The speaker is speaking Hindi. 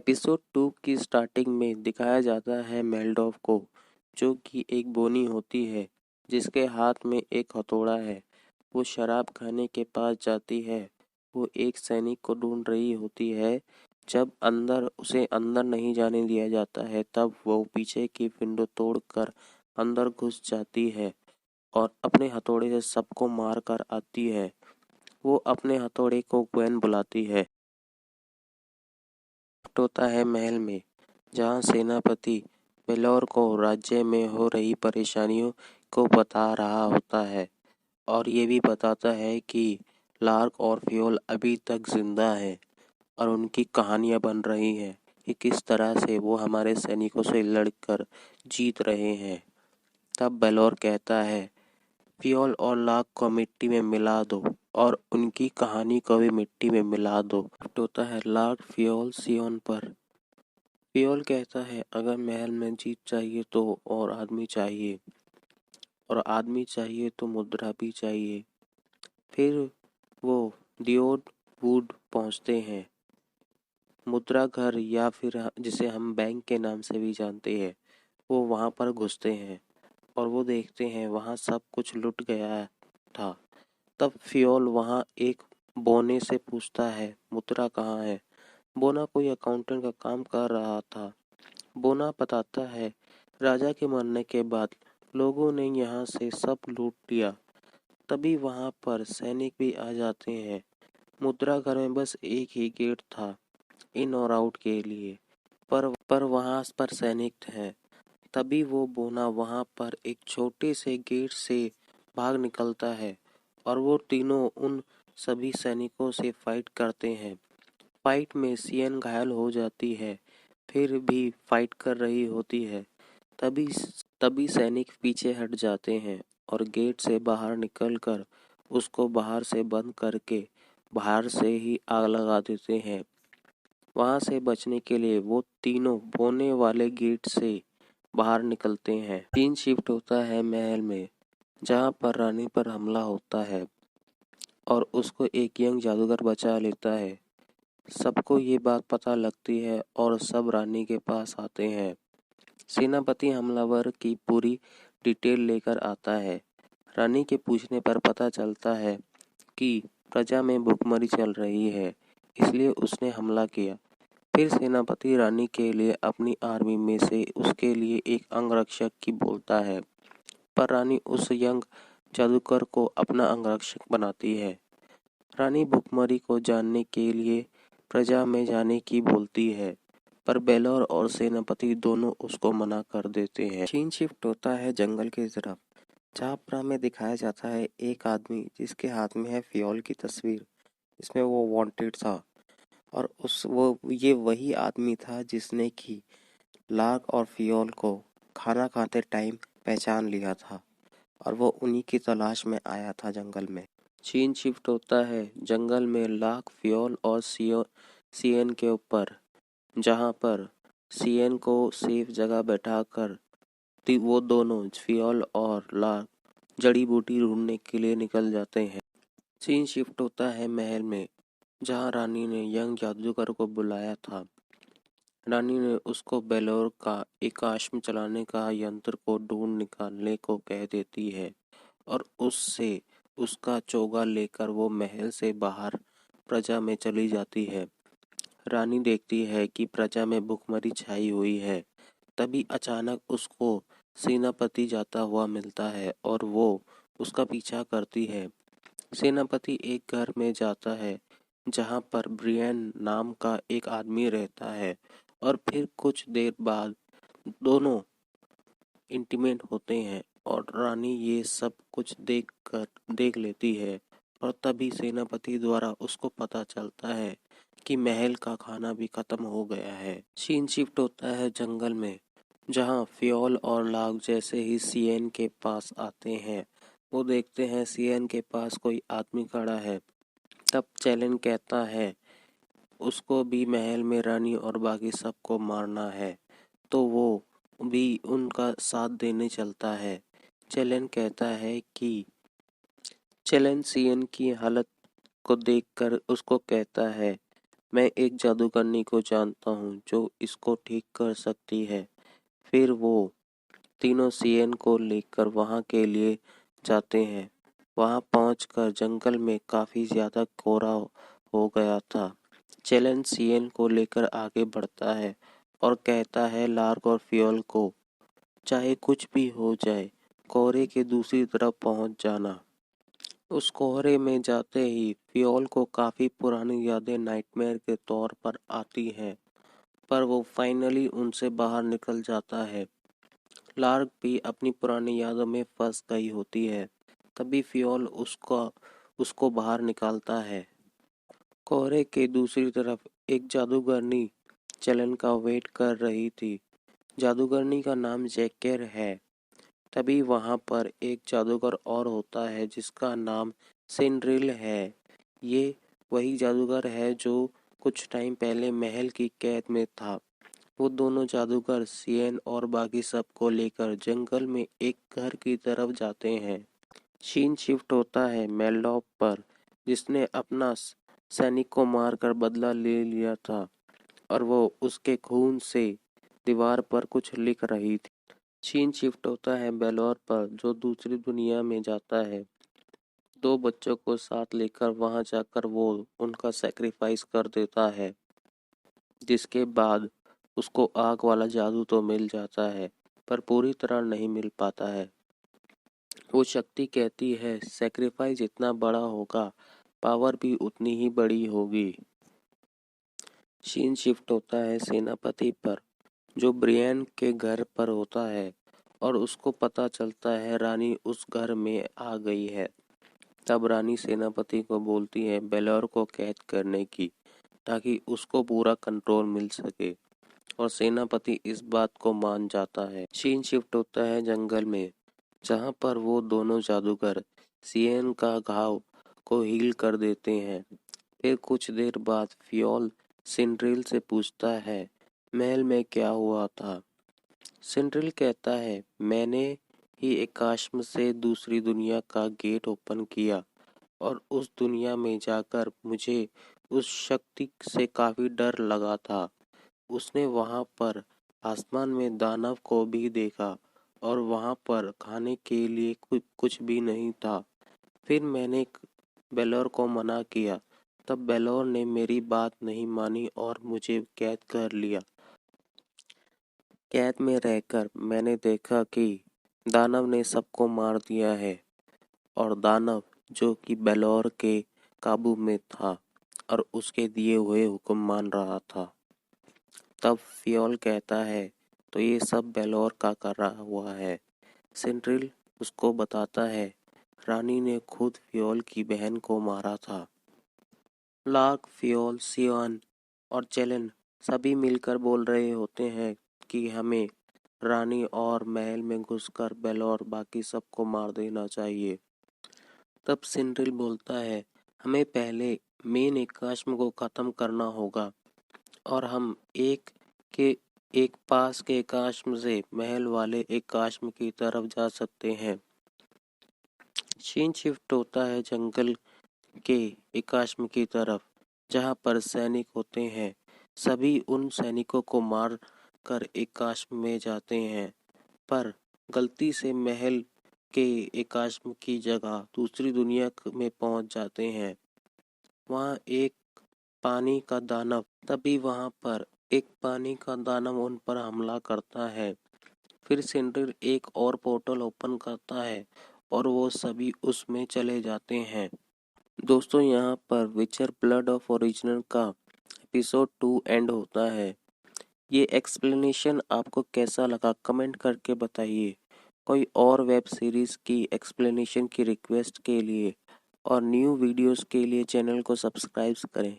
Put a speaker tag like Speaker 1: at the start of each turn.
Speaker 1: एपिसोड 2 की स्टार्टिंग में दिखाया जाता है मेल्डोव को, जो कि एक बोनी होती है जिसके हाथ में एक हथौड़ा है। वो शराब खाने के पास जाती है। वो एक सैनिक को ढूंढ रही होती है। जब उसे अंदर नहीं जाने दिया जाता है, तब वो पीछे की विंडो तोड़कर अंदर घुस जाती है और अपने हथौड़े से सबको मार कर आती है। वो अपने हथौड़े को ग्वेन बुलाती है। होता है महल में, जहाँ सेनापति बेलोर को राज्य में हो रही परेशानियों को बता रहा होता है और ये भी बताता है कि लार्क और फ्योल अभी तक जिंदा हैं और उनकी कहानियाँ बन रही हैं कि किस तरह से वो हमारे सैनिकों से लड़कर जीत रहे हैं। तब बेलोर कहता है, फ्योल और लार्क को मिट्टी में मिला दो और उनकी कहानी को भी मिट्टी में मिला दो। होता है लार्क फ्योल सियोन पर। फ्योल कहता है, अगर महल में जीत चाहिए तो और आदमी चाहिए, और आदमी चाहिए तो मुद्रा भी चाहिए। फिर वो दियोड वुड पहुंचते हैं। मुद्रा घर, या फिर जिसे हम बैंक के नाम से भी जानते हैं, वो वहां पर घुसते हैं और वो देखते हैं वहां सब कुछ लुट गया था। तब फ्योल वहां एक बोने से पूछता है, मुद्रा कहाँ है। बोना कोई अकाउंटेंट का काम कर रहा था। बोना बताता है, राजा के मरने के बाद लोगों ने यहाँ से सब लूट लिया। तभी वहां पर सैनिक भी आ जाते हैं। मुद्रा घर में बस एक ही गेट था इन और आउट के लिए, पर वहां पर सैनिक हैं। तभी वो बोना वहां पर एक छोटे से गेट से भाग निकलता है और वो तीनों उन सभी सैनिकों से फाइट करते हैं। फाइट में सियन घायल हो जाती है, फिर भी फाइट कर रही होती है। तभी तभी सैनिक पीछे हट जाते हैं और गेट से बाहर निकलकर उसको बाहर से बंद करके बाहर से ही आग लगा देते हैं। वहां से बचने के लिए वो तीनों बोने वाले गेट से बाहर निकलते हैं। सीन शिफ्ट होता है महल में, जहां पर रानी पर हमला होता है और उसको एक यंग जादूगर बचा लेता है। सबको ये बात पता लगती है और सब रानी के पास आते हैं। सेनापति हमलावर की पूरी डिटेल लेकर आता है। रानी के पूछने पर पता चलता है कि प्रजा में भूखमरी चल रही है, इसलिए उसने हमला किया। फिर सेनापति रानी के लिए अपनी आर्मी में से उसके लिए एक अंगरक्षक की बोलता है, पर रानी उस यंग जादूगर को अपना अंगरक्षक बनाती है। रानी भुखमरी को जानने के लिए प्रजा में जाने की बोलती है, पर बेलोर और सेनापति दोनों उसको मना कर देते हैं। सीन शिफ्ट होता है जंगल की तरफ, जहाँ पर हमें दिखाया जाता है एक आदमी जिसके हाथ में है फ्योल की तस्वीर, इसमें वो वांटेड था। और ये वही आदमी था जिसने कि लार्क और फ्योल को खाना खाते टाइम पहचान लिया था और वो उन्हीं की तलाश में आया था जंगल में। सीन शिफ्ट होता है जंगल में लार्क, फ्योल और सियन के ऊपर, जहाँ पर सियन को सेफ जगह बैठाकर वो दोनों फ्योल और लार्क जड़ी बूटी ढूंढने के लिए निकल जाते हैं। सीन शिफ्ट होता है महल में, जहाँ रानी ने यंग जादूगर को बुलाया था। रानी ने उसको बेलोर का एकाश में चलाने का यंत्र को ढूंढ निकालने को कह देती है और उससे उसका चोगा लेकर वो महल से बाहर प्रजा में चली जाती है। रानी देखती है कि प्रजा में भुखमरी छाई हुई है। तभी अचानक उसको सेनापति जाता हुआ मिलता है और वो उसका पीछा करती है। सेनापति एक घर में जाता है जहाँ पर ब्रियन नाम का एक आदमी रहता है और फिर कुछ देर बाद दोनों इंटीमेट होते हैं और रानी ये सब कुछ देख लेती है और तभी सेनापति द्वारा उसको पता चलता है कि महल का खाना भी खत्म हो गया है। सीन शिफ्ट होता है जंगल में, जहाँ फ्योल और लाग जैसे ही सियन के पास आते हैं। वो देखते हैं सियन के पास कोई आदमी खड़ा है। तब चैलेंज कहता है उसको भी महल में रानी और बाकी सबको मारना है, तो वो भी उनका साथ देने चलता है। चैलेंज कहता है कि चैलेंज सियन की हालत को देखकर उसको कहता है, मैं एक जादूगरनी को जानता हूँ जो इसको ठीक कर सकती है। फिर वो तीनों सीएन को लेकर वहाँ के लिए जाते हैं। वहाँ पहुँचकर जंगल में काफ़ी ज़्यादा कोहरा हो गया था। चैलेंज सीएन को लेकर आगे बढ़ता है और कहता है लार्क और फियोल को, चाहे कुछ भी हो जाए, कोहरे के दूसरी तरफ पहुँच जाना। उस कोहरे में जाते ही फियोल को काफ़ी पुरानी यादें नाइटमेयर के तौर पर आती हैं, पर वो फाइनली उनसे बाहर निकल जाता है। लार्क भी अपनी पुरानी यादों में फंस गई होती है। तभी फियोल उसको बाहर निकालता है। कोहरे के दूसरी तरफ एक जादूगरनी चलन का वेट कर रही थी। जादूगरनी का नाम जैकेर है। तभी वहां पर एक जादूगर और होता है जिसका नाम सिंड्रिल है। ये वही जादूगर है जो कुछ टाइम पहले महल की कैद में था। वो दोनों जादूगर सियन और बाकी सब को लेकर जंगल में एक घर की तरफ जाते हैं। सीन शिफ्ट होता है मेल्डॉप पर, जिसने अपना सैनिक को मारकर बदला ले लिया था और वो उसके खून से दीवार पर कुछ लिख रही थी। सीन शिफ्ट होता है बेलोर पर, जो दूसरी दुनिया में जाता है। दो बच्चों को साथ लेकर वहां जाकर वो उनका सैक्रिफाइस कर देता है, जिसके बाद उसको आग वाला जादू तो मिल जाता है पर पूरी तरह नहीं मिल पाता है। वो शक्ति कहती है सैक्रिफाइस जितना बड़ा होगा, पावर भी उतनी ही बड़ी होगी। सीन शिफ्ट होता है सेनापति पर, जो ब्रियन के घर पर होता है और उसको पता चलता है रानी उस घर में आ गई है। तब रानी सेनापति को बोलती है बेलोर को कैद करने की, ताकि उसको पूरा कंट्रोल मिल सके, और सेनापति इस बात को मान जाता है। सीन शिफ्ट होता है जंगल में, जहाँ पर वो दोनों जादूगर सियन का घाव को हील कर देते हैं। फिर कुछ देर बाद फियोल सिंड्रिल से पूछता है महल में क्या हुआ था। सिंड्रिल कहता है मैंने ही एकाश्म से दूसरी दुनिया का गेट ओपन किया और उस दुनिया में जाकर मुझे उस शक्ति से काफी डर लगा था। उसने वहां पर आसमान में दानव को भी देखा और वहां पर खाने के लिए कुछ भी नहीं था। फिर मैंने बेलोर को मना किया, तब बेलोर ने मेरी बात नहीं मानी और मुझे कैद कर लिया। कैद में रहकर मैंने देखा कि दानव ने सबको मार दिया है और दानव जो कि बेलोर के काबू में था और उसके दिए हुए हुक्म मान रहा था। तब फियोल कहता है तो ये सब बेलोर का कर रहा हुआ है। सिंड्रिल उसको बताता है रानी ने खुद फियोल की बहन को मारा था। लार्क, फियोल, सियोन और चेलन सभी मिलकर बोल रहे होते हैं कि हमें रानी और महल में घुसकर बेलोर बाकी सबको मार देना चाहिए। तब सिंड्रिल बोलता है हमें पहले मेन एकाश्म को खत्म करना होगा और हम एक पास के एकाश्म से महल वाले एकाश्म की तरफ जा सकते हैं। सीन शिफ्ट होता है जंगल के एकाश्म की तरफ, जहां पर सैनिक होते हैं। सभी उन सैनिकों को मार कर एकाश्म में जाते हैं, पर गलती से महल के एकाश्म की जगह दूसरी दुनिया में पहुंच जाते हैं। वहां एक पानी का दानव तभी वहां पर एक पानी का दानव उन पर हमला करता है। फिर सिंड्रिल एक और पोर्टल ओपन करता है और वो सभी उसमें चले जाते हैं। दोस्तों, यहाँ पर विचर ब्लड ऑफ ओरिजिनल का एपिसोड 2 एंड होता है। ये एक्सप्लेनेशन आपको कैसा लगा कमेंट करके बताइए। कोई और वेब सीरीज की एक्सप्लेनेशन की रिक्वेस्ट के लिए और न्यू वीडियोस के लिए चैनल को सब्सक्राइब करें।